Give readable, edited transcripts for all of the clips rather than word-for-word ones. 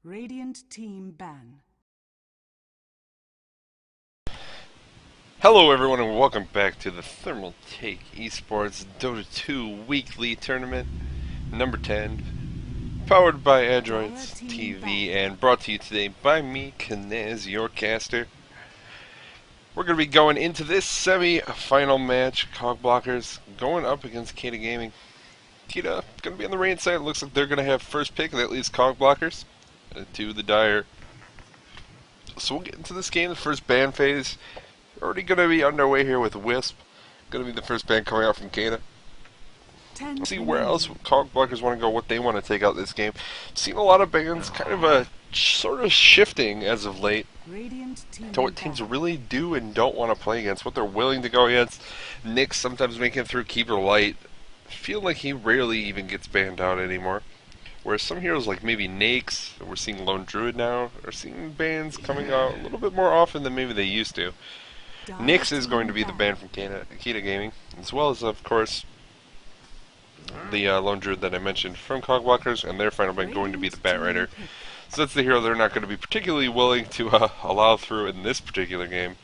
Radiant team ban. Hello everyone and welcome back to the Thermal Take eSports Dota 2 Weekly Tournament number 10, powered by Adroits TV and brought to you today by me, Kinez, your caster. We're going to be going into this semi-final match, Cogblockers going up against Keita Gaming. Keita going to be on the rain side. It looks like they're going to have first pick, and that leaves Cogblockers to the Dire. So we'll get into this game, the first ban phase. Already going to be underway here with Wisp. Going to be the first ban coming out from Keita. Let's see where else Cogblockers want to go, what they want to take out this game. Seen a lot of bans, kind of a sort of shifting as of late to what teams really do and don't want to play against, what they're willing to go against. Nyx sometimes making it through Keeper Light. Feel like he rarely even gets banned out anymore. Whereas some heroes like maybe Nyx, we're seeing Lone Druid now, are seeing bans coming out a little bit more often than maybe they used to. Nyx is going to be the ban from Keita Gaming, as well as, of course, the Lone Druid that I mentioned from Cogblockers, and their final ban going to be the Bat Rider. So that's the hero they're not going to be particularly willing to allow through in this particular game.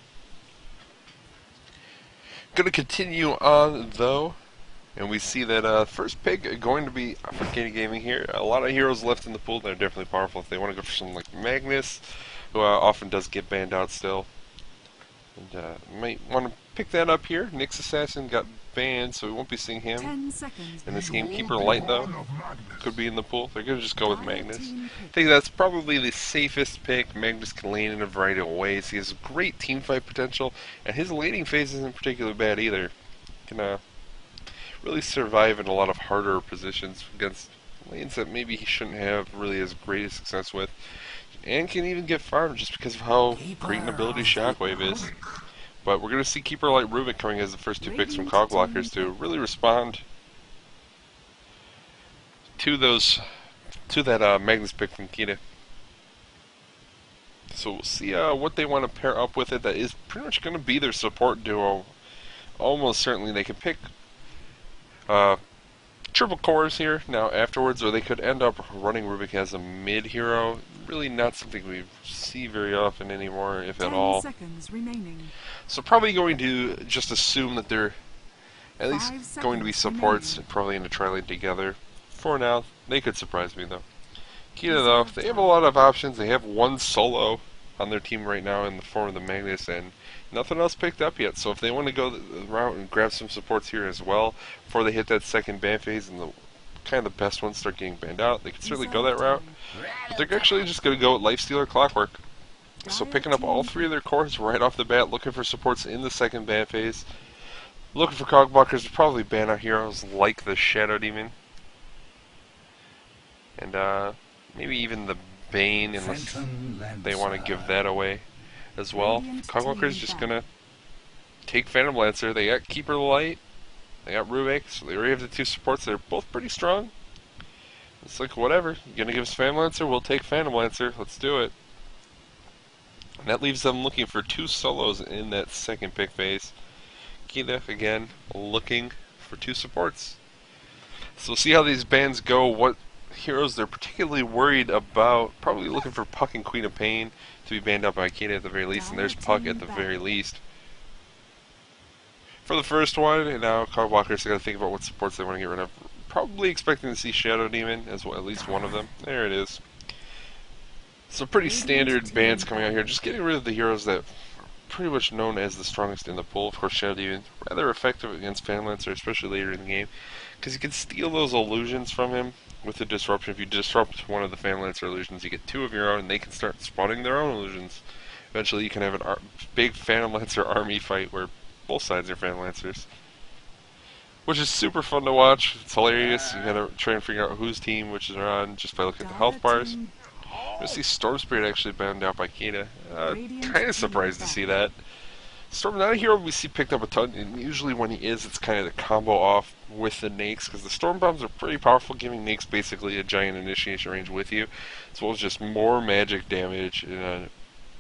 Going to continue on, though, and we see that first pick going to be for Keita Gaming here. A lot of heroes left in the pool that are definitely powerful if they want to go for something like Magnus, who often does get banned out still. And might want to pick that up here. Nyx Assassin got banned, so we won't be seeing him in this game. Keeper Light, though, could be in the pool. They're going to just go with Magnus. I think that's probably the safest pick. Magnus can lane in a variety of ways. He has great teamfight potential, and his laning phase isn't particularly bad either. Can really survive in a lot of harder positions against lanes that maybe he shouldn't have really as great a success with. And can even get farmed just because of how great an ability Shockwave is. But we're going to see Keeper Light Rubik coming as the first two picks from Cogblockers to really respond to that Magnus pick from Keita. So we'll see what they want to pair up with it. That is pretty much going to be their support duo. Almost certainly they can pick triple cores here now afterwards, or they could end up running Rubik as a mid hero. Really not something we see very often anymore, if at all. So probably going to just assume that they're at least going to be supports and probably in a tri-lane together. For now, they could surprise me though. Keita though, they have a lot of options. They have one solo on their team right now in the form of the Magnus, and nothing else picked up yet. So if they want to go the route and grab some supports here as well before they hit that second ban phase and the kind of the best ones start getting banned out, they could certainly go that route. But they're actually just going to go with Lifestealer Clockwork. So picking up all three of their cores right off the bat, looking for supports in the second ban phase. Looking for Cogblockers to probably ban out heroes like the Shadow Demon. And maybe even the Bane, unless they want to give that away as well. Cogblockers just going to take Phantom Lancer. They got Keeper Light. They got Rubik, so they already have the two supports. They're both pretty strong. It's like, whatever. You're going to give us Phantom Lancer? We'll take Phantom Lancer. Let's do it. And that leaves them looking for two solos in that second pick phase. Keita, again, looking for two supports. So we'll see how these bans go, what heroes they're particularly worried about. Probably looking for Puck and Queen of Pain to be banned out by Keita at the very least, and there's Puck at the very least. For the first one, and now Cogblockers are going to think about what supports they want to get rid of. Probably expecting to see Shadow Demon as well, at least one of them. There it is. So pretty standard bans coming out here, just getting rid of the heroes that are pretty much known as the strongest in the pool. Of course, Shadow Demon, rather effective against Phantom Lancer, especially later in the game, because you can steal those illusions from him with the disruption. If you disrupt one of the Phantom Lancer illusions, you get two of your own, and they can start spawning their own illusions. Eventually, you can have a big Phantom Lancer army fight where both sides are Phantom Lancers, which is super fun to watch. It's hilarious. You gotta try and figure out whose team which is on just by looking at the health bars. I see Storm Spirit actually banned out by Keita. Kind of surprised to see that. Storm, not a hero we see picked up a ton, and usually when he is, it's kind of the combo off with the Nyx, because the Storm Bombs are pretty powerful, giving Nyx basically a giant initiation range with you, as well as just more magic damage in a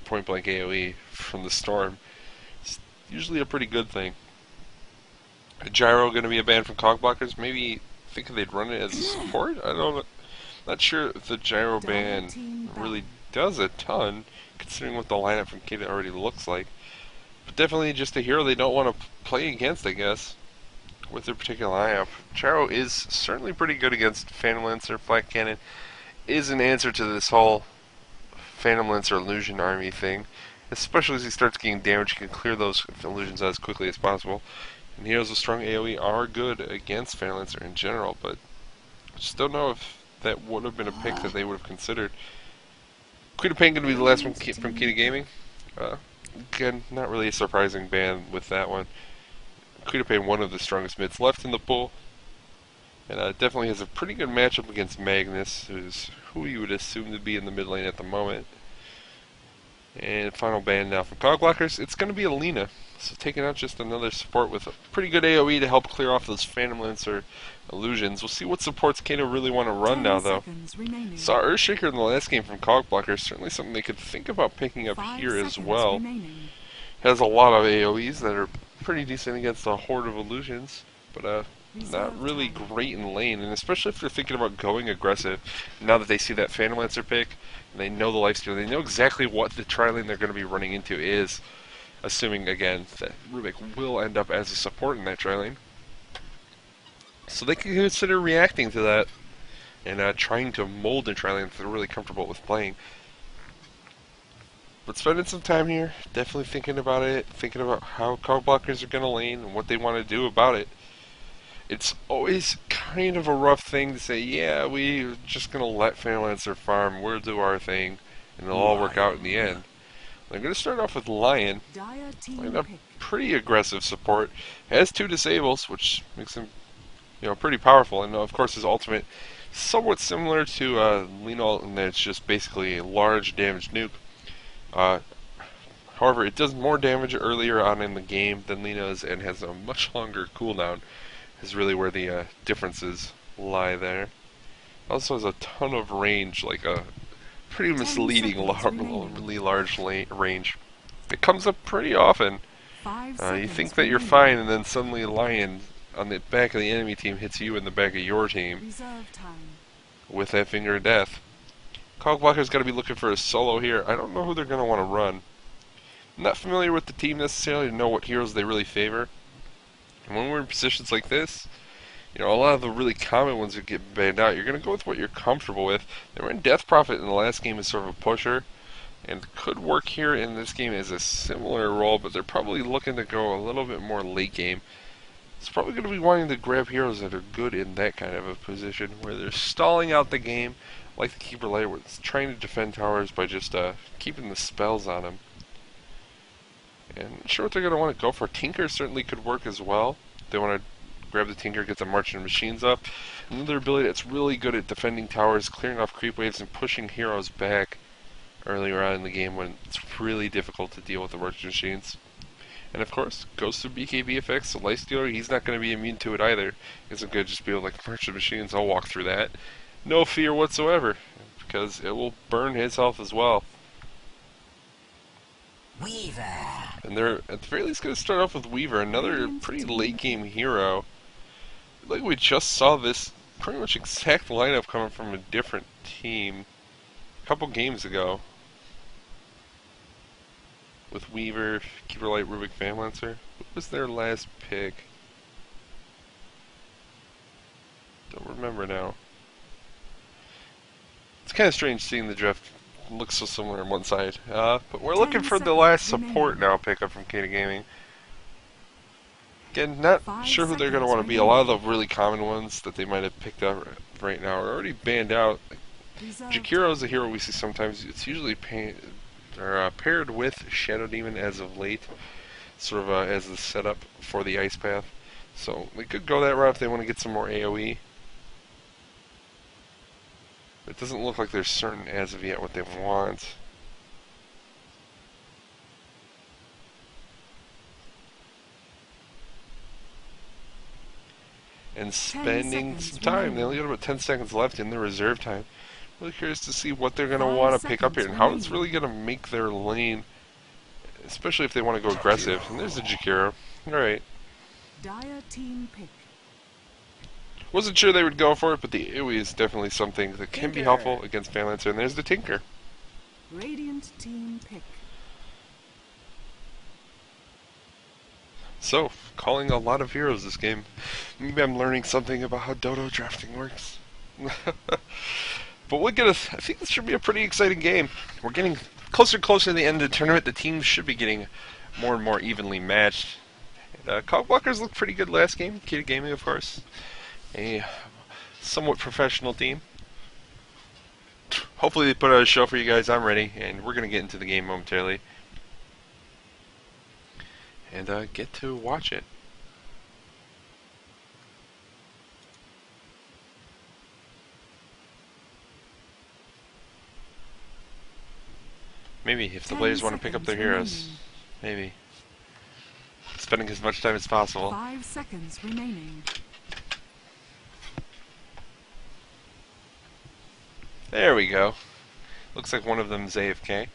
point-blank AoE from the Storm. It's usually a pretty good thing. Gyro going to be a ban from Cogblockers. Maybe thinking they'd run it as a support? I don't know. Not sure if the gyro ban really does a ton, considering what the lineup from Keita already looks like. But definitely just a hero they don't want to play against, I guess, with their particular lineup. Gyro is certainly pretty good against Phantom Lancer. Black Cannon is an answer to this whole Phantom Lancer illusion army thing. Especially as he starts getting damage, he can clear those illusions as quickly as possible. And heroes with strong AoE are good against Phantom Lancer in general, but I just don't know if that would have been a pick that they would have considered. Keita Pain going to be the last one from Keita Gaming. Again, not really a surprising ban with that one. Keita Pain, one of the strongest mids left in the pool. And definitely has a pretty good matchup against Magnus, who you would assume to be in the mid lane at the moment. And final ban now from Cogblockers, it's going to be Alina. So taking out just another support with a pretty good AoE to help clear off those Phantom Lancer illusions. We'll see what supports Keita really want to run now, though. Saw Earthshaker in the last game from Cogblockers, certainly something they could think about picking up here as well. Has a lot of AoEs that are pretty decent against a horde of illusions, but not really great in lane, and especially if they're thinking about going aggressive, now that they see that Phantom Lancer pick, and they know the lifesteal, they know exactly what the tri-lane they're going to be running into is, assuming, again, that Rubik will end up as a support in that tri-lane. So they can consider reacting to that, and trying to mold a tri-lane that they're really comfortable with playing. But spending some time here, definitely thinking about it, thinking about how Cogblockers are going to lane, and what they want to do about it. It's always kind of a rough thing to say, yeah, we're just going to let Phantom Lancer farm, we'll do our thing, and it'll all work out in the end. I'm going to start off with Lion. Lion, a pretty aggressive support. Has 2 disables, which makes him, pretty powerful. And of course his ultimate, somewhat similar to Lino, in that it's just basically a large damage nuke. However, it does more damage earlier on in the game than Lino's, and has a much longer cooldown. Is really where the differences lie there. Also has a ton of range, like a pretty misleading, really large range. It comes up pretty often. You think that you're fine, and then suddenly Lion on the back of the enemy team hits you in the back of your team with that finger of death. Cogblocker's got to be looking for a solo here. I don't know who they're going to want to run. I'm not familiar with the team necessarily to know what heroes they really favor. And when we're in positions like this, a lot of the really common ones that get banned out, you're going to go with what you're comfortable with. They were in Death Prophet in the last game as sort of a pusher, and could work here in this game as a similar role, but they're probably looking to go a little bit more late game. It's probably going to be wanting to grab heroes that are good in that kind of a position, where they're stalling out the game, like the Keeper Light, where it's trying to defend towers by just keeping the spells on them. And not sure what they're going to want to go for. Tinker certainly could work as well. They want to grab the Tinker, get the Marching Machines up. Another ability that's really good at defending towers, clearing off creep waves, and pushing heroes back earlier on in the game when it's really difficult to deal with the Marching Machines. And of course, goes through BKB effects, so Lifestealer, he's not going to be immune to it either. He isn't going to just be like Marching Machines, I'll walk through that. No fear whatsoever, because it will burn his health as well. Weaver. And they're at the very least going to start off with Weaver, another pretty late game hero. Like we just saw this pretty much exact lineup coming from a different team a couple games ago. With Weaver, Keeper Light, Rubik, Phantom Lancer. What was their last pick? Don't remember now. It's kind of strange seeing the draft look so similar on one side. But we're looking for the last support now pickup from Keita Gaming. Again, not sure who they're going to want to be. A lot of the really common ones that they might have picked up right now are already banned out. Jakiro is a hero we see sometimes. It's usually paired with Shadow Demon as of late, sort of as the setup for the Ice Path. So they could go that route if they want to get some more AoE. It doesn't look like they're certain as of yet what they want. And spending some time. They only got about 10 seconds left in their reserve time. Really curious to see what they're going to want to pick up here and how it's really going to make their lane, especially if they want to go aggressive. And there's a Jakiro. Alright. Dire team pick. Wasn't sure they would go for it, but the AoE is definitely something that can be helpful against Fanlancer. And there's the Tinker. Radiant team pick. So, calling a lot of heroes this game. Maybe I'm learning something about how Dota drafting works. But we'll get I think this should be a pretty exciting game. We're getting closer and closer to the end of the tournament. The teams should be getting more and more evenly matched. And, Cogblockers looked pretty good last game. Keita Gaming, of course. A somewhat professional team. Hopefully they put out a show for you guys. I'm ready, and we're going to get into the game momentarily. And get to watch it. Maybe if the players want to pick up their heroes. Maybe. Spending as much time as possible. 5 seconds remaining. There we go. Looks like one of them is AFK.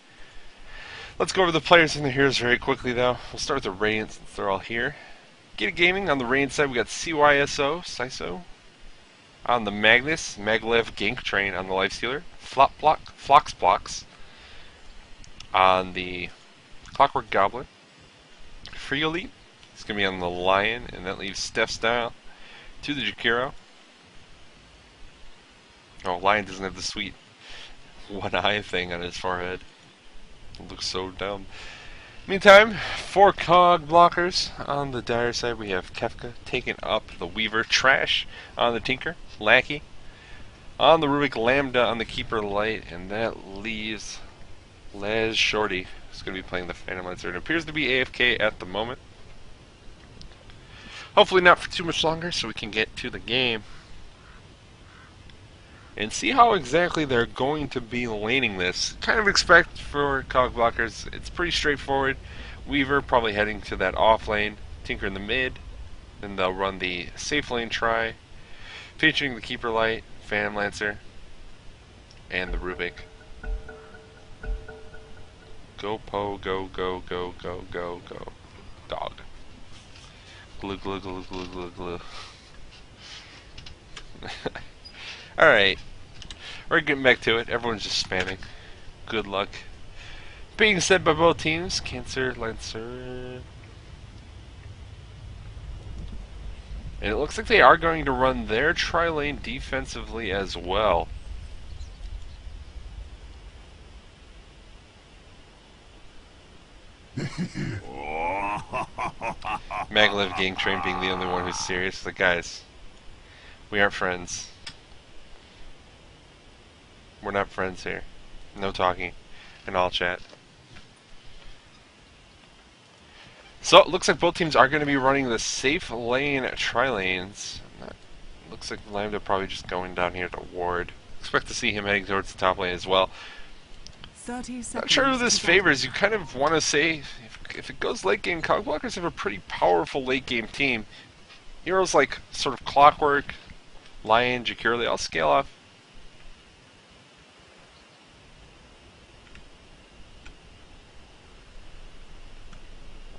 Let's go over the players and their heroes very quickly, though. We'll start with the Radiant since they're all here. Keita Gaming on the Radiant side, we got CYSO. On the Magnus, Maglev Gank Train on the Lifestealer. Flox. On the Clockwork Goblin. Friolite is going to be on the Lion, and that leaves Steph Style to the Jakiro. Oh, Lion doesn't have the sweet one eye thing on his forehead. It looks so dumb. Meantime, 4 cog blockers. On the Dire side, we have Kefka taking up the Weaver. Trash on the Tinker. Lackey. On the Rubik, Lambda on the Keeper Light. And that leaves Les Shorty, who's going to be playing the Phantom Lancer. It appears to be AFK at the moment. Hopefully not for too much longer, so we can get to the game. And see how exactly they're going to be laning this. Kind of expect for cog blockers, it's pretty straightforward. Weaver probably heading to that off lane, Tinker in the mid, then they'll run the safe lane try, featuring the Keeper Light, Phantom Lancer, and the Rubik. Go Po, go. Dog. Glue. Alright, we're getting back to it. Everyone's just spamming. Good luck. Being said by both teams, Cancer, Lancer. And it looks like they are going to run their tri-lane defensively as well. Maglev Gang Train being the only one who's serious. Like, guys, we aren't friends. We're not friends here. No talking. And all chat. So it looks like both teams are going to be running the safe lane tri-lanes. Looks like Lambda probably just going down here to ward. Expect to see him heading towards the top lane as well. 30 seconds. Not sure who this favors. You kind of want to say, if it goes late game, Cogblockers have a pretty powerful late game team. Heroes like sort of Clockwork, Lion, Jakiro, they all scale off.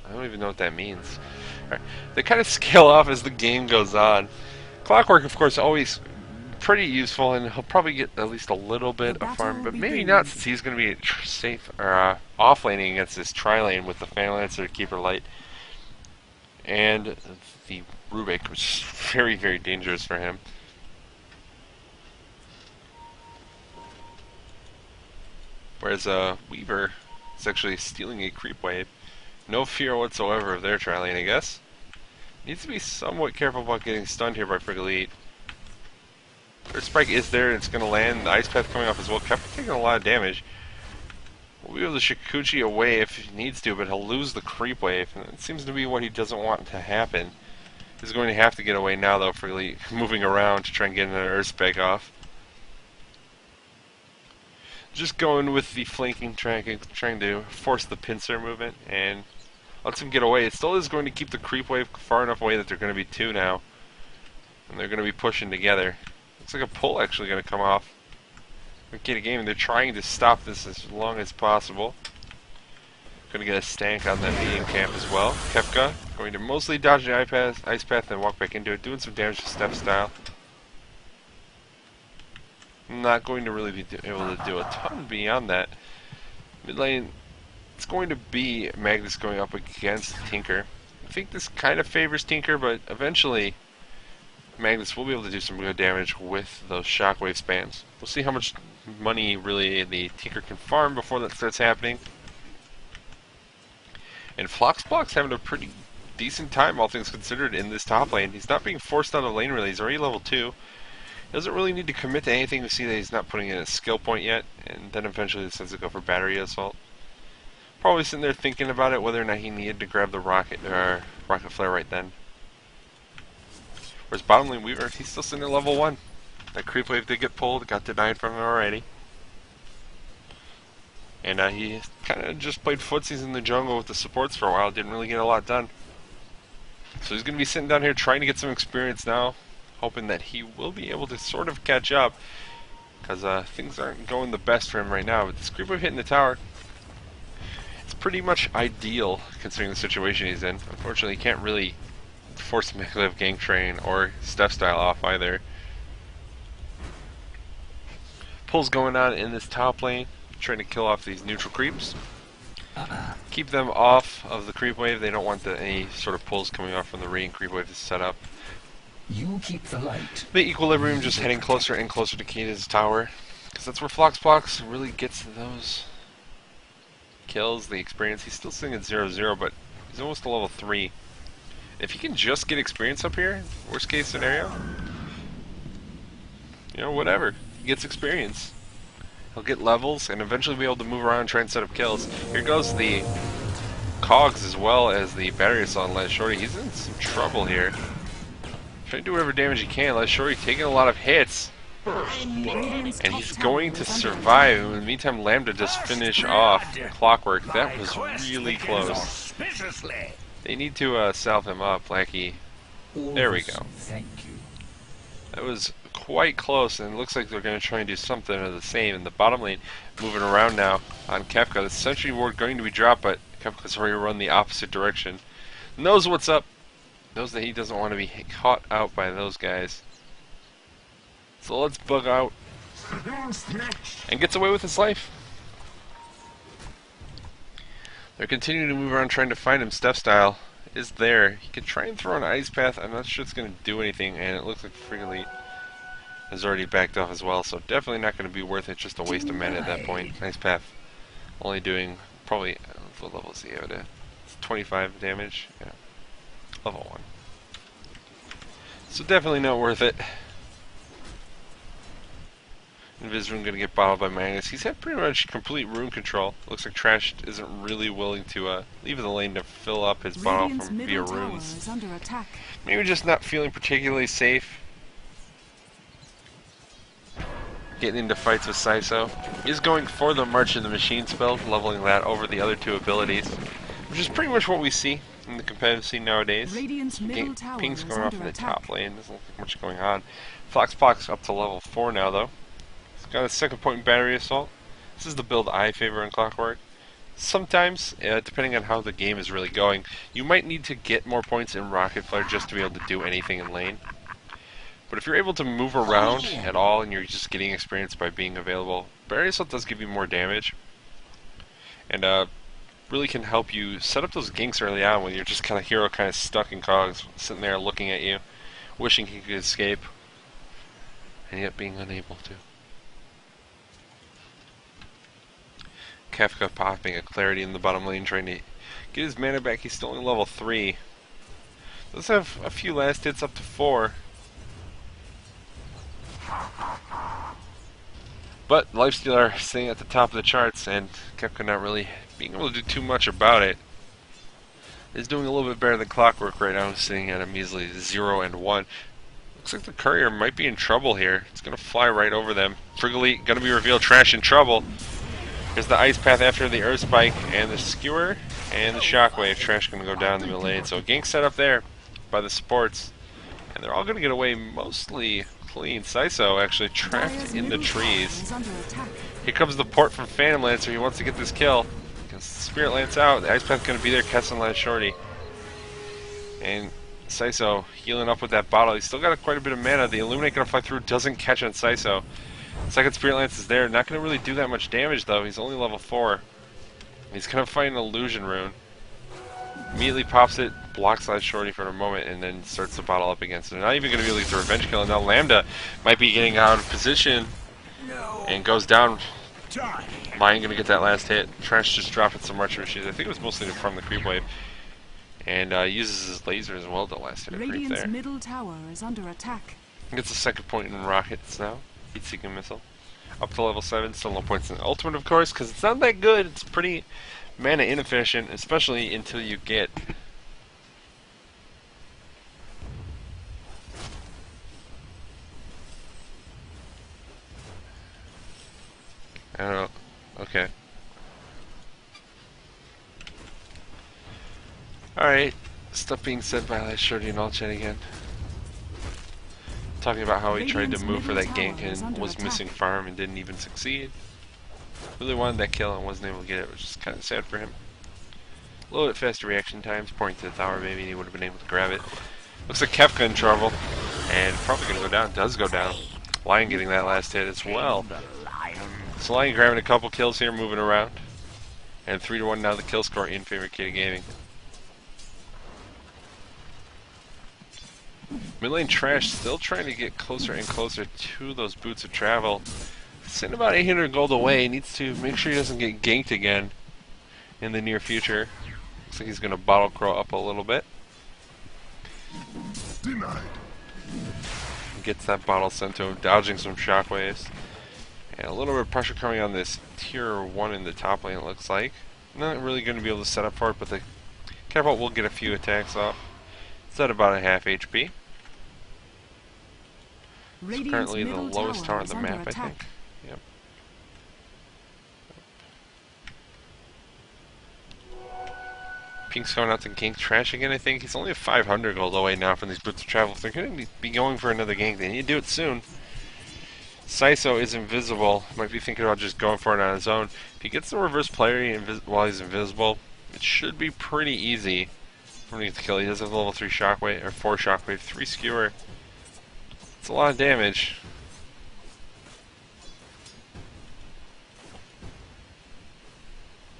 I don't even know what that means. Right. They kind of scale off as the game goes on. Clockwork, of course, always pretty useful, and he'll probably get at least a little bit of farm, but maybe not, since he's going to be safe or off laning against this tri lane with the Phantom Lancer, Keeper Light, and the Rubik, which is very, very dangerous for him. Whereas Weaver is actually stealing a creep wave. No fear whatsoever of their tri lane, I guess. Needs to be somewhat careful about getting stunned here by Friolite. First spike is there, and it's going to land. The Ice Path coming off as well. Kefka taking a lot of damage. We'll be able to Shikuchi away if he needs to, but he'll lose the creep wave. And it seems to be what he doesn't want to happen. He's going to have to get away now, though, Friolite moving around to try and get an Earth Spike off. Just going with the flanking, trying to force the pincer movement, and lets him get away. It still is going to keep the creep wave far enough away that they're going to be 2 now. And they're going to be pushing together. Looks like a pull actually going to come off. Keita Gaming, they're trying to stop this as long as possible. Going to get a stank on that medium camp as well. Kefka going to mostly dodge the Ice Path and walk back into it, doing some damage to Steph Style. Not going to really be able to do a ton beyond that. Mid lane, it's going to be Magnus going up against Tinker. I think this kind of favors Tinker, but eventually Magnus will be able to do some good damage with those shockwave spams. We'll see how much money really the Tinker can farm before that starts happening. And Floxblock's having a pretty decent time, all things considered, in this top lane. He's not being forced out of lane really. He's already level 2. Doesn't really need to commit to anything. We see that he's not putting in a skill point yet, and then eventually decides to go for battery assault. Probably sitting there thinking about it, whether or not he needed to grab the rocket flare right then. Whereas bottom lane Weaver, he's still sitting at level 1. That creep wave did get pulled, got denied from him already. And he kind of just played footsies in the jungle with the supports for a while, didn't really get a lot done. So he's going to be sitting down here trying to get some experience now, hoping that he will be able to sort of catch up, because things aren't going the best for him right now. But this creep wave hitting the tower, it's pretty much ideal considering the situation he's in. Unfortunately, he can't really force Maglev Gang Train or Steph Style off either. Pulls going on in this top lane, trying to kill off these neutral creeps. Keep them off of the creep wave. They don't want any sort of pulls coming off from the Radiant creep wave to set up. You keep the light. The Equilibrium just heading closer and closer to Keita's tower, because that's where Floxblox really gets those kills, the experience. He's still sitting at 0-0, but he's almost to level 3. If he can just get experience up here, worst case scenario, you know, whatever. He gets experience. He'll get levels and eventually be able to move around and try and set up kills. Here goes the Cogs as well as the battery assault on Last Shorty. He's in some trouble here. Trying to do whatever damage he can. Last Shorty taking a lot of hits. And he's going to survive. In the meantime, Lambda just finished off Clockwork. That was really close. They need to salve him up, Lackey. There we go. Thank you. That was quite close, and it looks like they're going to try and do something of the same in the bottom lane. Moving around now on Kefka. The Sentry Ward going to be dropped, but Kefka's already run the opposite direction. Knows what's up. Knows that he doesn't want to be caught out by those guys. So let's bug out. And gets away with his life. They're continuing to move around trying to find him. Steph Style is there. He could try and throw an Ice Path. I'm not sure it's going to do anything, and it looks like Frigolite has already backed off as well, so definitely not going to be worth it. Just a waste of mana at that point. Ice Path only doing probably, what level is he at? It's 25 damage. Yeah. Level 1. So definitely not worth it. Invisrune going to get bottled by Magnus. He's had pretty much complete rune control. Looks like Trash isn't really willing to leave the lane to fill up his bottle from via runes. Maybe just not feeling particularly safe getting into fights with Saiso. He's going for the March of the Machine spell, leveling that over the other 2 abilities, which is pretty much what we see in the competitive scene nowadays. Ping's going off in the top lane. Doesn't look like much going on. Floxblock's up to level 4 now, though. He's got a second point in battery assault. This is the build I favor in Clockwork. Sometimes, depending on how the game is really going, you might need to get more points in Rocket Flare just to be able to do anything in lane. But if you're able to move around at all and you're just getting experience by being available, Battery Assault does give you more damage. And really can help you set up those ganks early on when you're just kind of hero kind of stuck in cogs, sitting there looking at you, wishing he could escape, and yet being unable to. Kefka popping a Clarity in the bottom lane, trying to get his mana back. He's still only level 3. Does have a few last hits up to 4. But Lifestealer staying at the top of the charts, and Kefka not really being able to do too much about it. Is doing a little bit better than Clockwork right now, sitting at a measly 0-1. Looks like the Courier might be in trouble here. It's going to fly right over them. Frigolite going to be revealed. Trash in trouble. Here's the Ice Path after the Earth Spike, and the Skewer, and the Shockwave. Trash going to go down the middle lane. So a gank set up there by the supports. And they're all going to get away mostly clean. Saiso actually trapped in the trees. Here comes the port from Phantom Lancer. He wants to get this kill. Because Spirit Lance out. The Ice Path's going to be there, catching Last Shorty. And Saiso healing up with that bottle. He's still got quite a bit of mana. The Illuminate going to fly through, doesn't catch on Saiso. Second Spirit Lance is there. Not going to really do that much damage, though. He's only level 4. He's going to fight an Illusion Rune. Immediately pops it, blocks that shorty for a moment, and then starts to bottle up against it. Not even going to be able to get the revenge kill. And now Lambda might be getting out of position and goes down. Lion going to get that last hit. Trash just dropping some Archer Machines. I think it was mostly from the creep wave. And uses his laser as well to last hit a creep Radiant's there. middle tower is under attack. Gets a second point in rockets now. Heat-seeking missile. Up to level 7. Still no points in the ultimate, of course, because it's not that good. It's pretty mana inefficient, especially until you get... I don't know. Okay. Alright. Stuff being said by Last Shorty and all chat again. Talking about how he tried to move for that gank and was missing farm and didn't even succeed. Really wanted that kill and wasn't able to get it, which is kind of sad for him. A little bit faster reaction times, pointing to the tower maybe, and he would have been able to grab it. Looks like Kefka in trouble, and probably going to go down. Does go down. Lion getting that last hit as well. So Lion grabbing a couple kills here, moving around. And 3-1 now the kill score in favor of Keita Gaming. Mid lane Trash still trying to get closer and closer to those boots of travel. Sitting about 800 gold away. Needs to make sure he doesn't get ganked again in the near future. Looks like he's going to bottle crow up a little bit. Denied. Gets that bottle sent to him, dodging some shockwaves. And a little bit of pressure coming on this tier 1 in the top lane, it looks like. Not really going to be able to set up for it, but the catapult will get a few attacks off. It's at about a half HP. It's currently the lowest tower on the map, I think. Yep. Pink's going out to gank Trash again, I think. He's only 500 gold away now from these boots of travel. If they're going to be going for another gank, they need to do it soon. Saiso is invisible. Might be thinking about just going for it on his own. If he gets the reverse player while he's invisible, it should be pretty easy for him to get the kill. He does have level 3 shockwave, or 4 shockwave, 3 skewer. It's a lot of damage.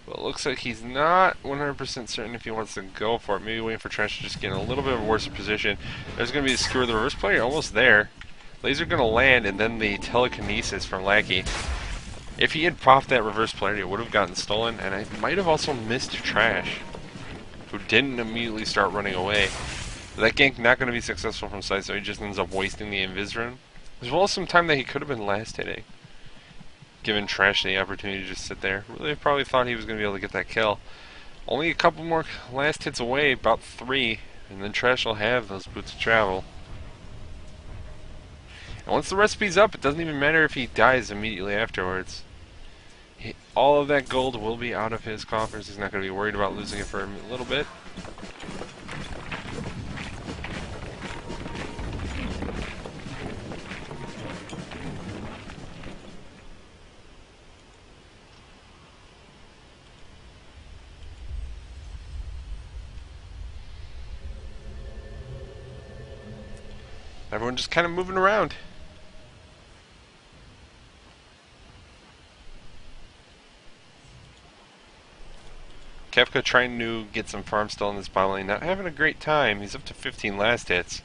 But it looks like he's not 100% certain if he wants to go for it. Maybe waiting for Trash to just get in a little bit of a worse position. There's going to be the skewer. The reverse player almost there. Laser going to land, and then the telekinesis from Lackey. If he had popped that reverse polarity, it would have gotten stolen, and I might have also missed Trash, who didn't immediately start running away. That gank not going to be successful from side, so he just ends up wasting the Invis Rune, as well as some time that he could have been last hitting, given Trash the opportunity to just sit there. Really probably thought he was going to be able to get that kill. Only a couple more last hits away, about 3, and then Trash will have those boots of travel. And once the recipe's up, it doesn't even matter if he dies immediately afterwards. All of that gold will be out of his coffers. He's not going to be worried about losing it for a little bit. Everyone just kind of moving around. Kefka trying to get some farm still in this bottom lane, not having a great time. He's up to 15 last hits.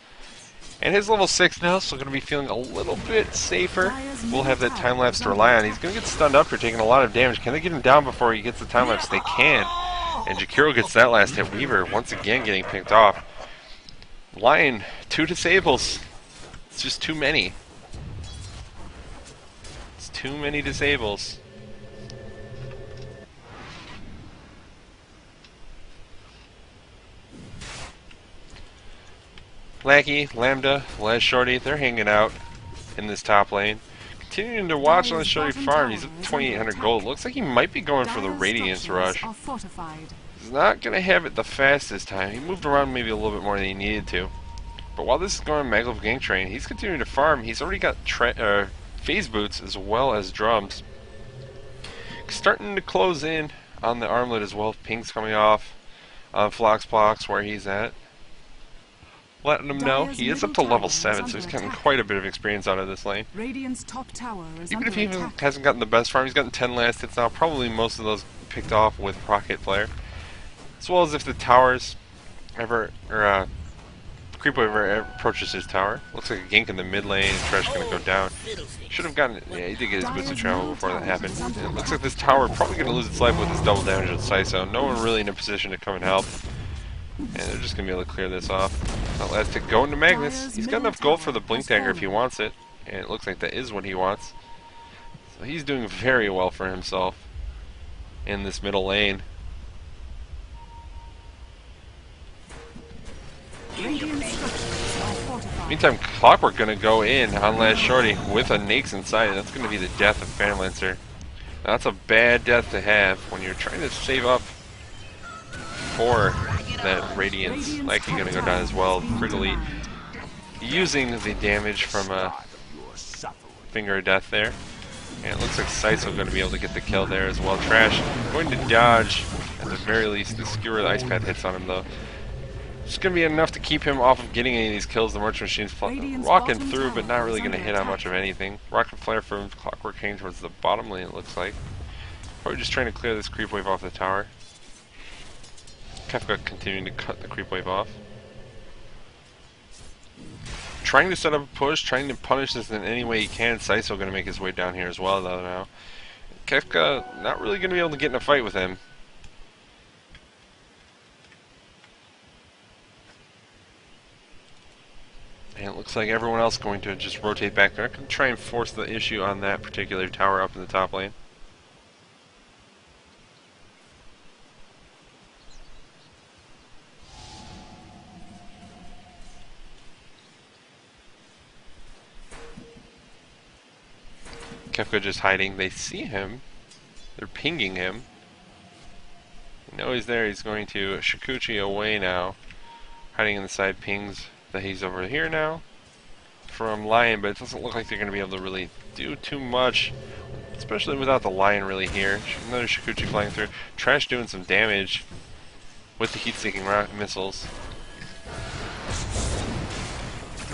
And his level 6 now, so going to be feeling a little bit safer. We'll have that time lapse to rely on. He's going to get stunned up for taking a lot of damage. Can they get him down before he gets the time lapse? They can. And Jakiro gets that last hit. Weaver once again getting picked off. Lion, 2 disables. It's just too many. It's too many disables. Lackey, Lambda, Last Shorty, they're hanging out in this top lane. Continuing to watch on the Shorty farm. He's at 2,800 gold. Looks like he might be going for the Radiance Rush. He's not going to have it the fastest time. He moved around maybe a little bit more than he needed to. But while this is going on Maglev Gang Train, he's continuing to farm. He's already got phase boots as well as drums. Starting to close in on the armlet as well. Ping's coming off on Floxplox where he's at. letting him know Dire's he is up middle to level tower is 7, so under he's getting attack. quite a bit of experience out of this lane. Radiant's top tower is Even under if he even attack. hasn't gotten the best farm, he's gotten 10 last hits now, probably most of those picked off with Rocket Flare. As well as if the towers ever, or creep wave ever approaches his tower. Looks like a gank in the mid lane, Trash gonna go down. Should have gotten, yeah, he did get his boots of travel before that happened. And it looks like this tower probably gonna lose its life with this double damage with Saiso. No one really in a position to come and help. And they're just going to be able to clear this off. That last tick going to Magnus. He's got enough gold for the Blink Dagger if he wants it. And it looks like that is what he wants. So he's doing very well for himself in this middle lane. Meantime, Clockwork going to go in on last shorty with a Naix inside. That's going to be the death of Fanlancer. Now, that's a bad death to have when you're trying to save up for that Radiance. Likely going to go down as well. Critically using the damage from a Finger of Death there. And it looks like Saiso going to be able to get the kill there as well. Trash going to dodge, at the very least. The Skewer Ice Path hits on him though. It's going to be enough to keep him off of getting any of these kills. The Merchant Machine's walking through, but not really going to hit on much of anything. Rocket Flare from Clockwork heading towards the bottom lane, it looks like. Probably just trying to clear this creep wave off the tower. Kefka continuing to cut the creep wave off. Trying to set up a push, trying to punish this in any way he can. Saiso going to make his way down here as well, though, now. Kefka not really going to be able to get in a fight with him. And it looks like everyone else going to just rotate back. They're not going to try and force the issue on that particular tower up in the top lane. Kefka just hiding. They see him. They're pinging him. They know he's there. He's going to Shikuchi away now. Hiding in the side pings that he's over here now from Lion, but it doesn't look like they're going to be able to really do too much, especially without the Lion really here. Another Shikuchi flying through. Trash doing some damage with the heat-seeking missiles.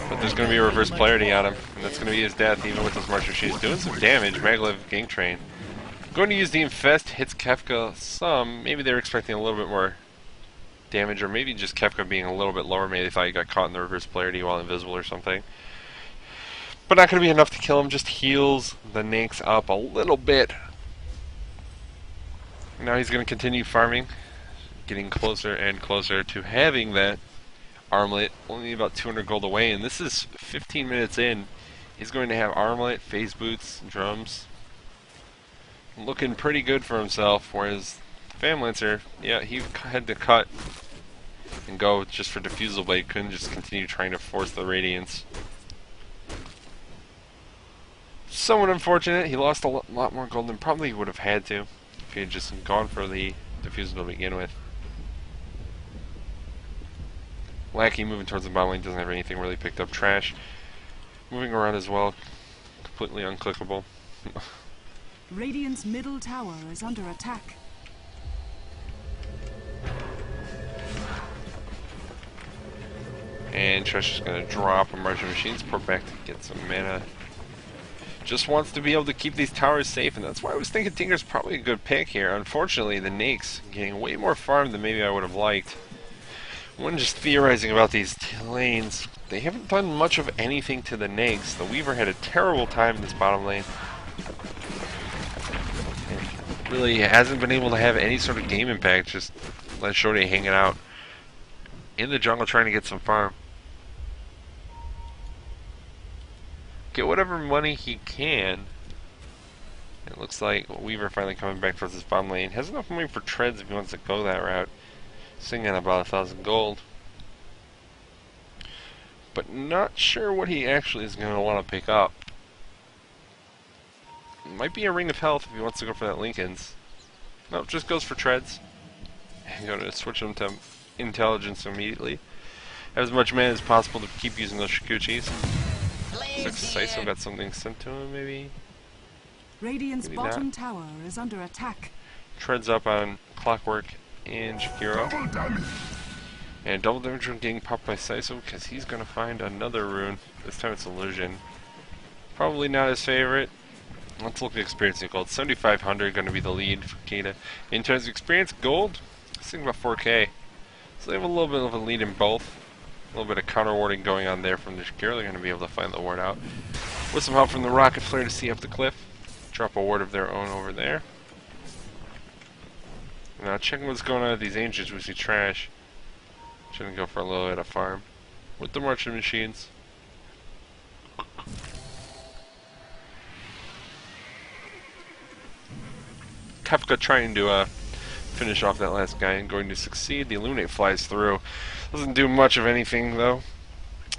But there's going to be a reverse polarity on him, and that's going to be his death, even with those March Machines doing some damage. Maglev Gang Train. Going to use the Infest, hits Kefka some. Maybe they were expecting a little bit more damage, or maybe just Kefka being a little bit lower. Maybe they thought he got caught in the reverse polarity while invisible or something. But not going to be enough to kill him, just heals the Naix up a little bit. Now he's going to continue farming, getting closer and closer to having that armlet, only about 200 gold away, and this is 15 minutes in. He's going to have armlet, phase boots, drums. Looking pretty good for himself, whereas Fanlancer, yeah, he had to cut and go just for Diffusal Blade, couldn't just continue trying to force the Radiance. Somewhat unfortunate, he lost a lot more gold than probably would have had to if he had just gone for the Diffusal to begin with. Lackey moving towards the bottom lane, doesn't have anything really picked up. Trash moving around as well, completely unclickable. Radiant's middle tower is under attack. And Trash is going to drop a Margin Machines, port back to get some mana. Just wants to be able to keep these towers safe, and that's why I was thinking Tinker's probably a good pick here. Unfortunately, the Naix getting way more farm than maybe I would have liked. When just theorizing about these lanes, they haven't done much of anything to the Naix. The Weaver had a terrible time in this bottom lane. And really hasn't been able to have any sort of game impact, just let Shorty hanging out in the jungle trying to get some farm. Get whatever money he can. It looks like Weaver finally coming back towards this bottom lane. Has enough money for treads if he wants to go that route. Sitting at about 1,000 gold. But not sure what he actually is going to want to pick up. Might be a Ring of Health if he wants to go for that Lincoln's. No, just goes for treads. And going to switch them to intelligence immediately. Have as much mana as possible to keep using those Shikuchis. Looks like Saiso got something sent to him, maybe? Radiant's Maybe bottom not. tower is under attack. Treads up on Clockwork and Shakiro. And double damage rune getting popped by Saiso because he's going to find another rune. This time it's Illusion. Probably not his favorite. Let's look at experience and gold. 7,500 going to be the lead for Keita. In terms of experience, gold, I think about 4K. So they have a little bit of a lead in both. A little bit of counter warding going on there from the Shakira. They're going to be able to find the ward out. With some help from the Rocket Flare to see up the cliff. Drop a ward of their own over there. Now checking what's going on with these Ancients. We see Trash. Shouldn't go for a little bit of farm. With the Marching Machines. Kefka trying to finish off that last guy and going to succeed. The Illuminate flies through. Doesn't do much of anything though.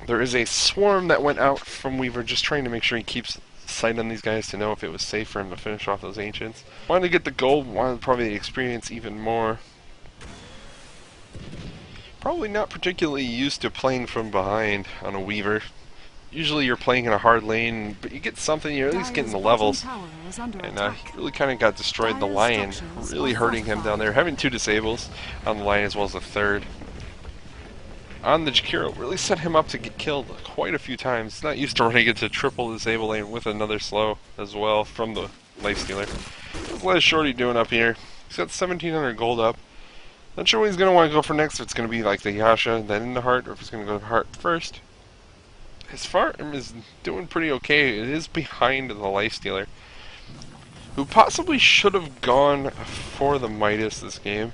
There is a swarm that went out from Weaver, just trying to make sure he keeps sight on these guys to know if it was safe for him to finish off those Ancients. Wanted to get the gold, wanted probably the experience even more. Probably not particularly used to playing from behind on a Weaver. Usually you're playing in a hard lane, but you get something, you're at least getting the levels. And he really kind of got destroyed. The Lion really hurting him down there. Having 2 disables on the Lion as well as the 3rd. On the Jakiro, really set him up to get killed quite a few times. He's not used to running into triple disable lane with another slow as well from the Lifestealer. What is Shorty doing up here? He's got 1,700 gold up. Not sure what he's going to want to go for next. If it's going to be like the Yasha, then into Heart, or if he's going to go to Heart first. His farm is doing pretty okay. It is behind the Lifestealer, who possibly should have gone for the Midas this game.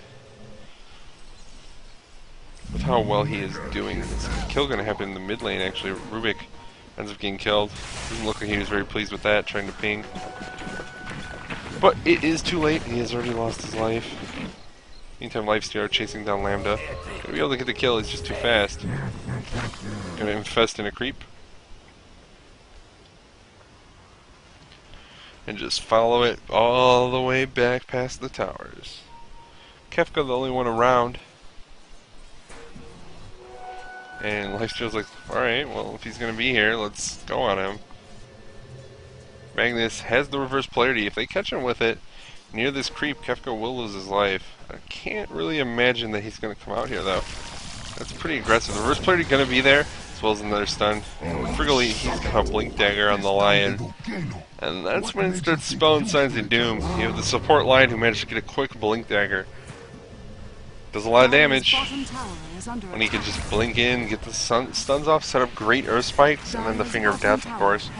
With how well he is doing. This kill going to happen in the mid lane actually. Rubik ends up getting killed. Doesn't look like he was very pleased with that, trying to ping. But it is too late. He has already lost his life. Meantime, Lifestealer chasing down Lambda. Gonna be able to get the kill, he's just too fast. Gonna infest in a creep. And just follow it all the way back past the towers. Kefka the only one around. And Lifestealer's like, alright, well if he's gonna be here, let's go on him. Magnus has the reverse polarity. If they catch him with it, near this creep, Kefka will lose his life. I can't really imagine that he's going to come out here, though. That's pretty aggressive. The reverse player is going to be there, as well as another stun. Friggly, he's got a Blink Dagger on the Lion. And that's when it starts spelling signs of doom. You have the support line who managed to get a quick Blink Dagger. Does a lot of damage. When he can just blink in, get the stuns off, set up great Earth Spikes, and then the Finger of Death, of course.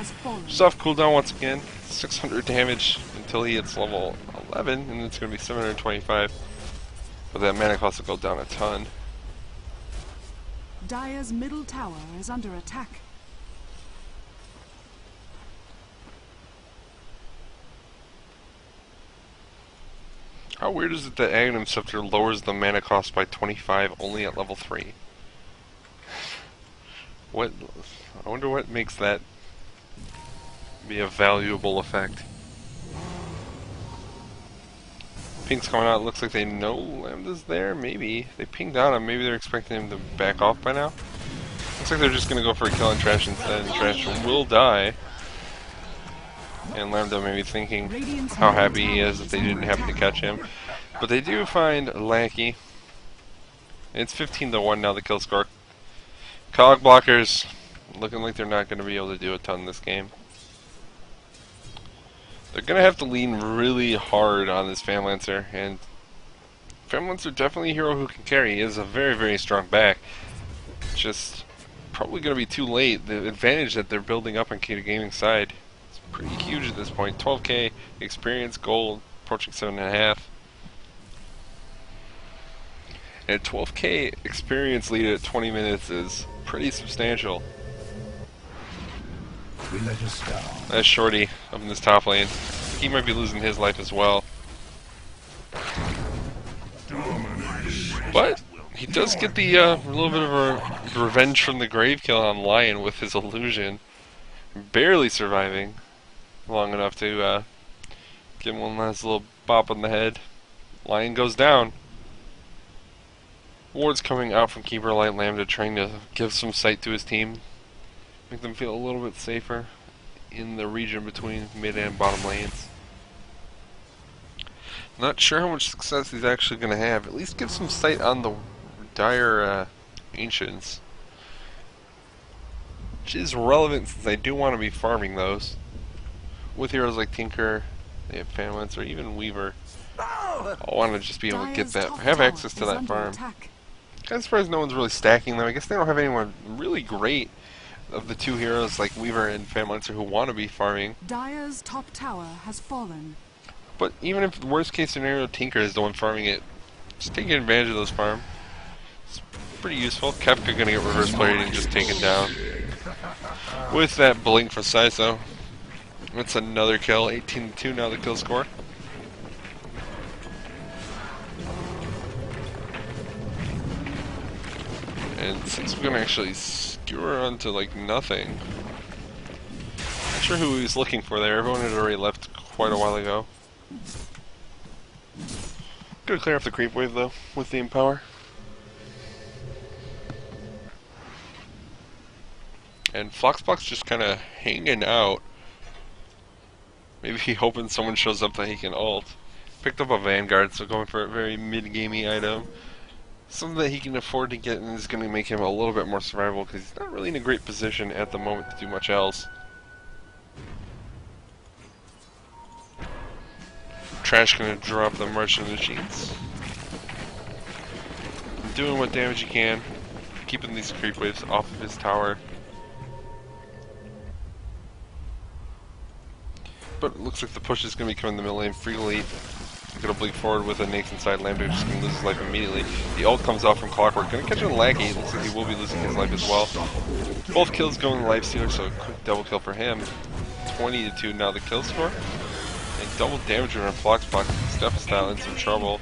Just off cooldown once again. 600 damage until he hits level 11, and it's going to be 725. But that mana cost will go down a ton. Dire's middle tower is under attack. How weird is it that Aghanim Scepter lowers the mana cost by 25 only at level 3? What? I wonder what makes that be a valuable effect. Pink's coming out. It looks like they know Lambda's there. Maybe. They pinged on him. Maybe they're expecting him to back off by now. Looks like they're just going to go for a kill on Trash instead. And Trash will die. And Lambda may be thinking how happy he is that they didn't happen to catch him. But they do find Lackey. It's 15-1 now, the kill score. Cog blockers looking like they're not going to be able to do a ton this game. They're going to have to lean really hard on this Famlancer, and Famlancer definitely a hero who can carry. He has a very, very strong back. Just probably going to be too late. The advantage that they're building up on Keita Gaming's side is pretty huge at this point. 12k experience, gold, approaching 7.5. And a 12k experience lead at 20 minutes is pretty substantial. That's Shorty up in this top lane. He might be losing his life as well. But he does get the a little bit of a revenge from the grave kill on Lion with his illusion. Barely surviving long enough to give him one last little bop on the head. Lion goes down. Ward's coming out from Keeper Light Lambda, trying to give some sight to his team. Make them feel a little bit safer in the region between mid and bottom lanes. Not sure how much success he's actually going to have. At least give some sight on the Dire Ancients. Which is relevant since I do want to be farming those. With heroes like Tinker, they have Phantom or even Weaver. I want to just be able to get that, have access to that farm. I'm surprised no one's really stacking them. I guess they don't have anyone really great of the two heroes like Weaver and Phantom who want to be farming. Dire's top tower has fallen. But even if the worst case scenario Tinker is the one farming it, just taking advantage of those farm. It's pretty useful. Kefka gonna get reverse played and just take it down. With that blink for Saizo. That's another kill, 18-2 now the kill score. And since we're gonna actually skewer onto like nothing. Not sure who he was looking for there, everyone had already left quite a while ago. Gonna clear off the creep wave though, with the Empower. And Floxbox just kinda hanging out. Maybe he hoping someone shows up that he can ult. Picked up a Vanguard, so going for a very mid-gamey item. Something that he can afford to get and is going to make him a little bit more survivable because he's not really in a great position at the moment to do much else. Trash going to drop the Martian Machines. Doing what damage he can. Keeping these creep waves off of his tower. But it looks like the push is going to be coming in the middle lane. Free Leaf. Going to bleed forward with a Nate's inside. Lambda just going to lose his life immediately. The ult comes off from Clockwork. Going to catch a laggy. Looks like he will be losing his life as well. Both kills going to Lifestealer, so a quick double kill for him. 20-2 now the kill score. And double damage on Floxbox. Steph style in some trouble.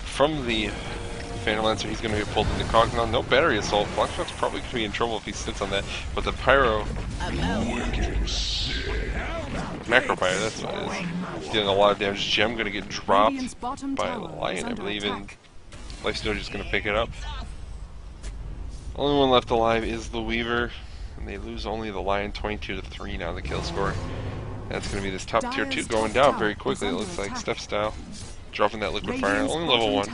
From the Phantom Lancer, he's going to get pulled into Cognon. No battery assault. Floxbox probably going to be in trouble if he sits on that. But the Pyro. Macro Pyro, that's what it is. Dealing a lot of damage. Gem going to get dropped by the Lion, I believe, and Lifestealer just going to pick it up. Only one left alive is the Weaver, and they lose only the Lion. 22-3 now the kill score. That's going to be this top tier 2 going down very quickly, it looks like. Steph style. Dropping that liquid fire, only level 1.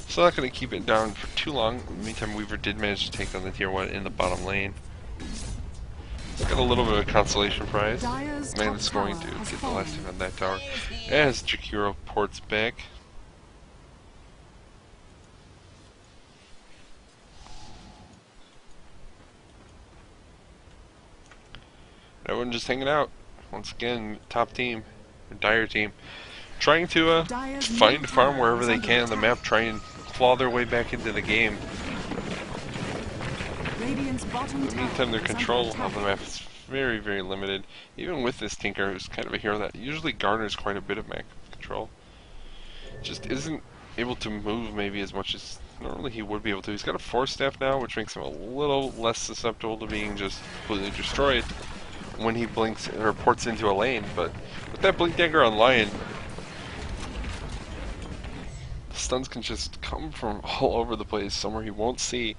So not going to keep it down for too long. In the meantime, Weaver did manage to take down the tier 1 in the bottom lane. Got a little bit of a consolation prize. Man is going to get the last hit on that tower as Jakiro ports back. Everyone just hanging out. Once again, top team, Dire team, trying to find a farm wherever they can on the map, try and claw their way back into the game. In the meantime, their control of the map is very, very limited. Even with this Tinker, who's kind of a hero that usually garners quite a bit of map control, just isn't able to move maybe as much as normally he would be able to. He's got a Force Staff now, which makes him a little less susceptible to being just completely destroyed when he blinks or ports into a lane. But with that Blink Dagger on Lion, the stuns can just come from all over the place, somewhere he won't see.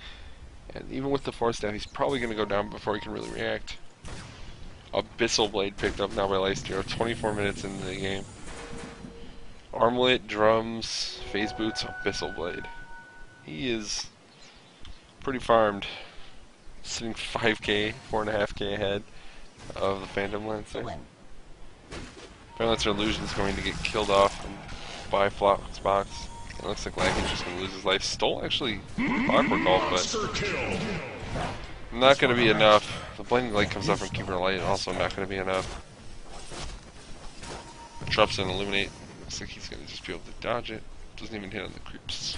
And even with the Force Staff, he's probably going to go down before he can really react. Abyssal Blade picked up now by Lifestealer, 24 minutes into the game. Armlet, drums, phase boots, Abyssal Blade. He is pretty farmed. Sitting 5k, 4.5k ahead of the Phantom Lancer. Phantom Lancer Illusion is going to get killed off by Floxbox. It looks like Lackey's just going to lose his life. Stole actually Clockwork ult, but not going to be enough. The Blinding Light comes up from Keeper Light, also not going to be enough. Drops in Illuminate. Looks like he's going to just be able to dodge it. Doesn't even hit on the creeps.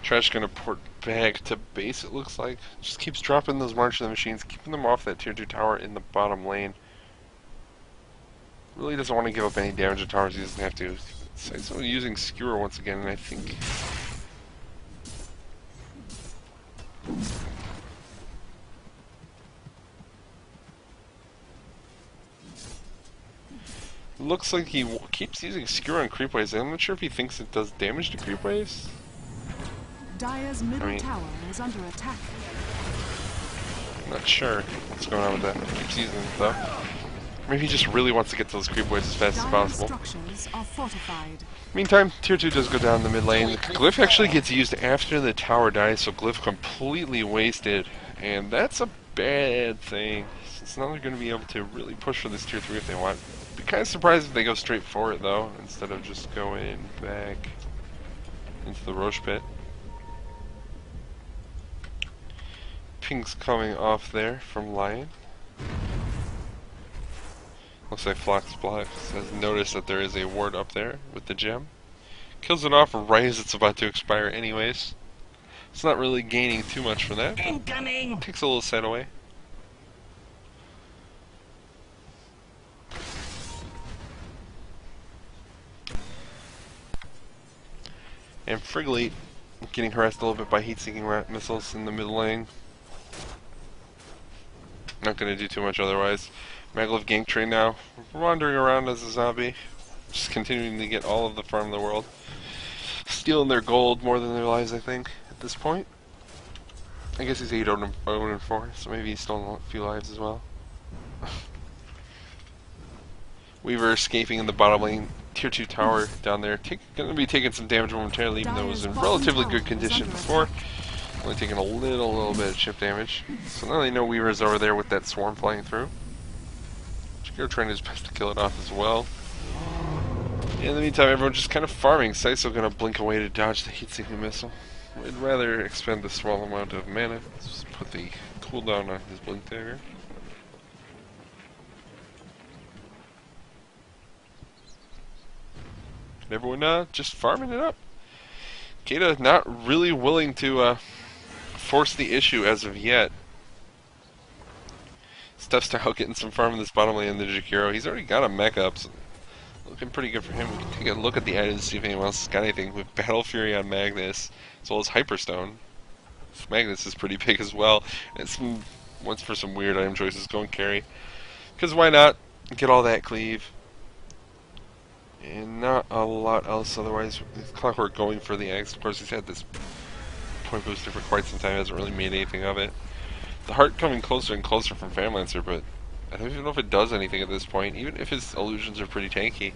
Trash gonna port back to base, it looks like. Just keeps dropping those March of the Machines, keeping them off that tier 2 tower in the bottom lane. Really doesn't want to give up any damage to towers, he doesn't have to. So using Skewer once again, and I think... Looks like he keeps using Skewer on creep waves. I'm not sure if he thinks it does damage to creep waves. Dire's middle tower is under attack. Not sure what's going on with that. Keeps using it though. Maybe he just really wants to get to those creep waves as fast as possible. Structures are fortified. Meantime, tier 2 does go down the mid lane. Glyph actually gets used after the tower dies, so Glyph completely wasted. And that's a bad thing. Since now they're going to be able to really push for this tier 3 if they want. Be kind of surprised if they go straight for it though, instead of just going back into the Roche pit. Ping's coming off there from Lion. Looks like Floxblox has noticed that there is a ward up there with the gem. Kills it off right as it's about to expire anyways. It's not really gaining too much from that. Incoming! Takes a little set away. And Frigolite getting harassed a little bit by heat-seeking missiles in the mid lane. Not going to do too much otherwise. Maglev gank train now, wandering around as a zombie, just continuing to get all of the farm in the world. Stealing their gold more than their lives, I think, at this point. I guess he's 8-0-4, so maybe he's stolen a few lives as well. Weaver escaping in the bottom lane, tier 2 tower down there, going to be taking some damage momentarily, even though it was in relatively good condition before. Only taking a little bit of chip damage. So now they know Weaver's over there with that swarm flying through. Chico trying his best to kill it off as well. In the meantime, everyone's just kind of farming. Saiso gonna blink away to dodge the heat-seeking missile. I'd rather expend the small amount of mana. Let's just put the cooldown on his blink dagger. And everyone just farming it up. Keita not really willing to force the issue as of yet. Steps out getting some farm in this bottom lane in the Jakiro. He's already got a mech up, so looking pretty good for him. We can take a look at the items to see if anyone else has got anything. With Battle Fury on Magnus, as well as Hyperstone. Magnus is pretty big as well. And some wants for some weird item choices. Going carry. Because why not? Get all that cleave. And not a lot else otherwise. Clockwork going for the Axe. Of course, he's had this point booster for quite some time. Hasn't really made anything of it. The heart coming closer and closer from Famlancer, but I don't even know if it does anything at this point, even if his illusions are pretty tanky.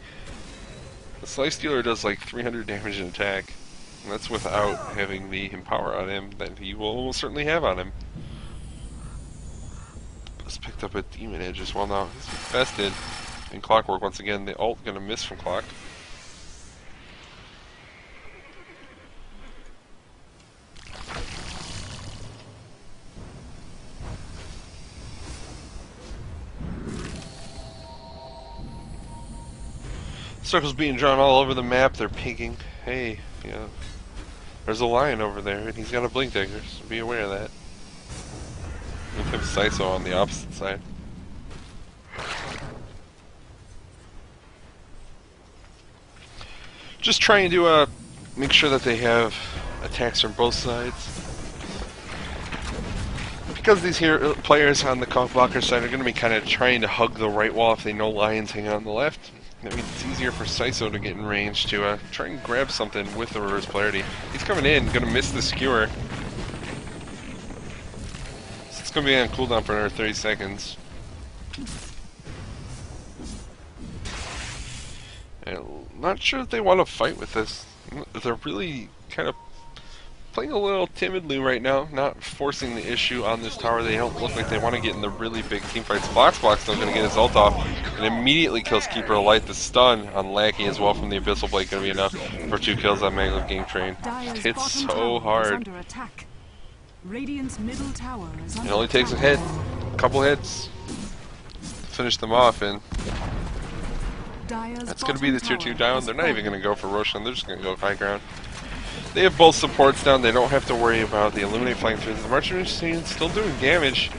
The Slice Stealer does like 300 damage in attack, and that's without having the Empower on him that he will almost certainly have on him. Just picked up a Demon Edge as well now. He's infested. And Clockwork, once again, the ult gonna miss from Clock. Circles being drawn all over the map. They're pinking. Hey, yeah. There's a lion over there, and he's got a blink dagger, so be aware of that. With him Saiso on the opposite side. Just trying to make sure that they have attacks from both sides. Because these here players on the Conk Blocker side are going to be kind of trying to hug the right wall if they know lions hang out on the left. That means it's easier for Saiso to get in range to try and grab something with the reverse polarity. He's coming in, going to miss the skewer. So it's going to be on cooldown for another 30 seconds. And I'm not sure if they want to fight with this. They're really kind of playing a little timidly right now, not forcing the issue on this tower. They don't look like they want to get in the really big team fights. Floxblox still going to get his ult off and immediately kills Keeper of Light. The stun on Lackey as well from the Abyssal Blade going to be enough for 2 kills on Maglev Gank Train. It's so hard. Radiant's middle tower is It only takes a hit, a couple hits to finish them off, and that's going to be the tier 2 down. They're not even going to go for Roshan, they're just going to go high ground. They have both supports down, they don't have to worry about the Illuminate flying through. The Marching Machine still doing damage,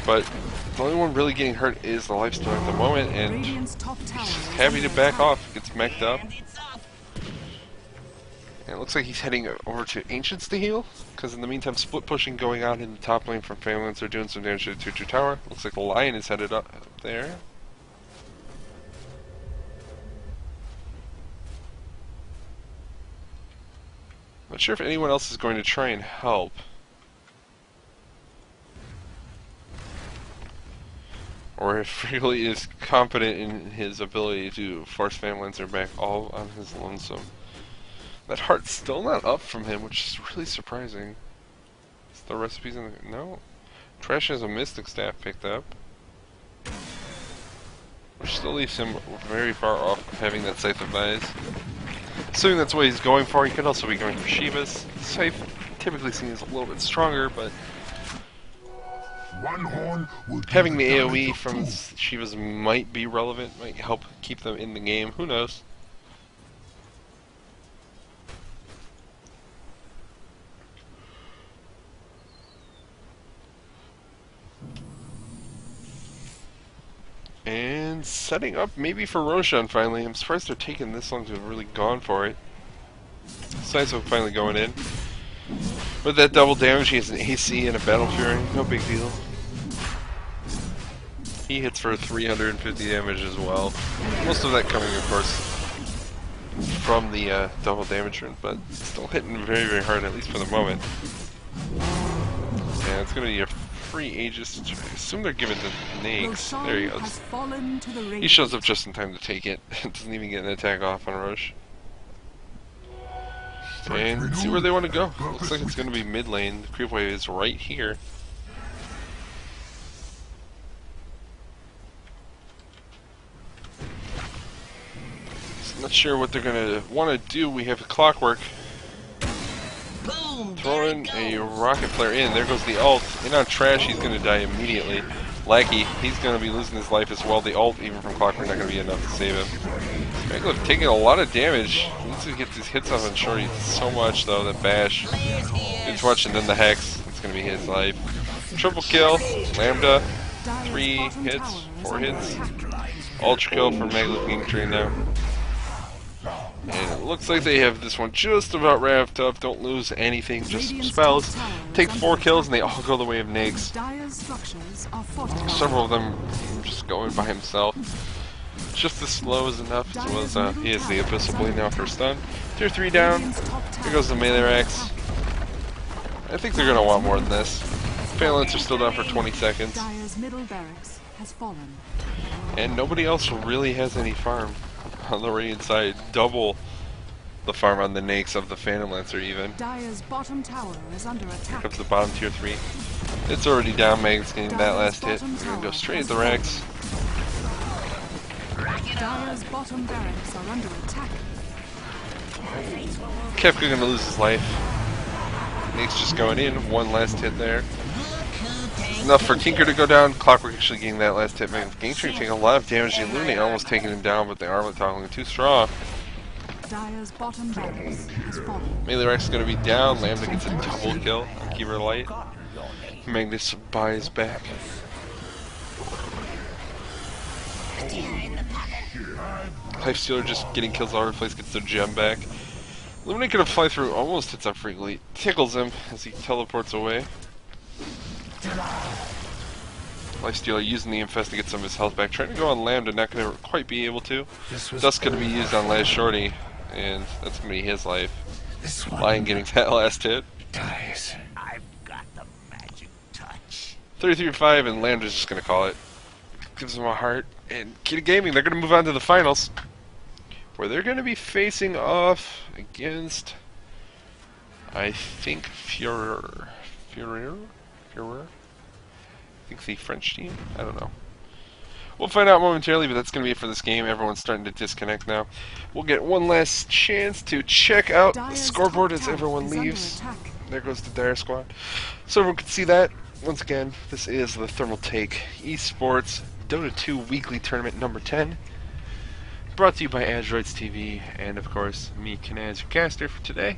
but the only one really getting hurt is the Lifesteal at the moment, and he's happy to back off, gets mech'd up. And it looks like he's heading over to Ancients to heal, because in the meantime split pushing going on in the top lane from Famlancer are doing some damage to the tier 2 tower. Looks like the Lion is headed up there. Not sure if anyone else is going to try and help. or if Freely is confident in his ability to force Phantom Lancer back all on his lonesome. That heart's still not up from him, which is really surprising. Is the recipes in the... No. Trash has a Mystic Staff picked up, which still leaves him very far off of having that Scythe of Eyes. Assuming that's what he's going for, he could also be going for Shiva's. Scythe typically seen as a little bit stronger, but having the AoE from Shiva's might be relevant, might help keep them in the game, who knows. And setting up maybe for Roshan finally. I'm surprised they're taking this long to have really gone for it. Saizo finally going in. With that double damage, he has an AC and a Battle Fury. No big deal. He hits for 350 damage as well. Most of that coming, of course, from the double damage rune, but still hitting very, very hard, at least for the moment. Yeah, it's going to be a free Aegis. I assume they're giving the Nakes. There he goes. He shows up just in time to take it. Doesn't even get an attack off on Roche. And see where they want to go. Looks like it's going to be mid lane. The creep wave is right here. So not sure what they're going to want to do. We have a Clockwork. Throwing a rocket flare in. There goes the ult. In on Trash, he's going to die immediately. Lackey, he's going to be losing his life as well. The ult, even from Clockwork, not going to be enough to save him. Spangler taking a lot of damage. He needs to get these hits off on Shorty so much, though, that Bash. He's watching, then the Hex. It's going to be his life. Triple kill. Lambda. 3 hits. 4 hits. Ultra kill for Maglet King Tree now. And it looks like they have this one just about wrapped up. Don't lose anything, just some spells. Take 4 kills and they all go the way of Nakes. Several of them just going by himself. Just as slow as enough, as well as he has the Abyssal Blade now for stun. Tier 3 down. Here goes the melee Rex. I think they're going to want more than this. Phalanx are still down for 20 seconds. And nobody else really has any farm on the Radiant side. Double the farm on the Nakes of the Phantom Lancer even. Dire's bottom tower is under attack. Here comes the bottom tier 3. It's already down. Meg's getting that last hit. We're going to go straight at the Rex. Dire's bottom barracks are under attack. Kefka going to lose his life. Nake's just going in. One last hit there. Enough for Tinker to go down. Clockwork actually getting that last hit. Gangstring taking a lot of damage. The Illuminate almost taking him down, but the armlet toggling too strong. Dire's bottom barracks has fallen. Melee Rex is going to be down. Lambda gets a double kill on Keeper Light. Magnus buys back. Lifestealer just getting kills all over the place, gets their gem back. Illuminate gonna fly through, almost hits up Freely. Tickles him as he teleports away. Lifestealer using the Infest to get some of his health back. Trying to go on Lambda, not gonna quite be able to. Dust gonna be used on last Shorty, and that's gonna be his life. Lion getting that last hit. Dies. I've got the magic touch. 33-5, and Lambda's just gonna call it. Gives him a heart. And Keita Gaming, they're gonna move on to the finals, where they're gonna be facing off against, I think, Fureur? I think the French team? I don't know. We'll find out momentarily, but that's going to be it for this game. Everyone's starting to disconnect now. We'll get one last chance to check out the scoreboard as everyone leaves. There goes the Dire Squad. So everyone can see that. Once again, this is the Thermal Take eSports Dota 2 Weekly Tournament number 10. Brought to you by Androids TV, and of course, me, Kanaz, your caster for today.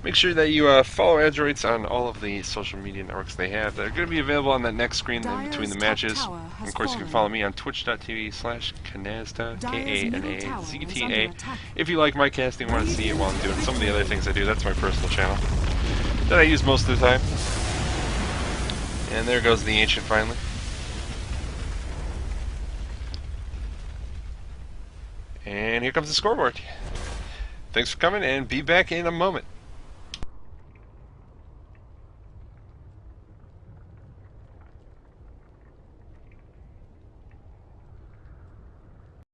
Make sure that you follow Androids on all of the social media networks they have. They're going to be available on that next screen in between the matches. And of course, you can follow me on twitch.tv/Kanazta, Kanazta. If you like my casting and want to see it while I'm doing some of the other things I do, that's my personal channel that I use most of the time. And there goes the Ancient finally. And here comes the scoreboard. Thanks for coming, and be back in a moment.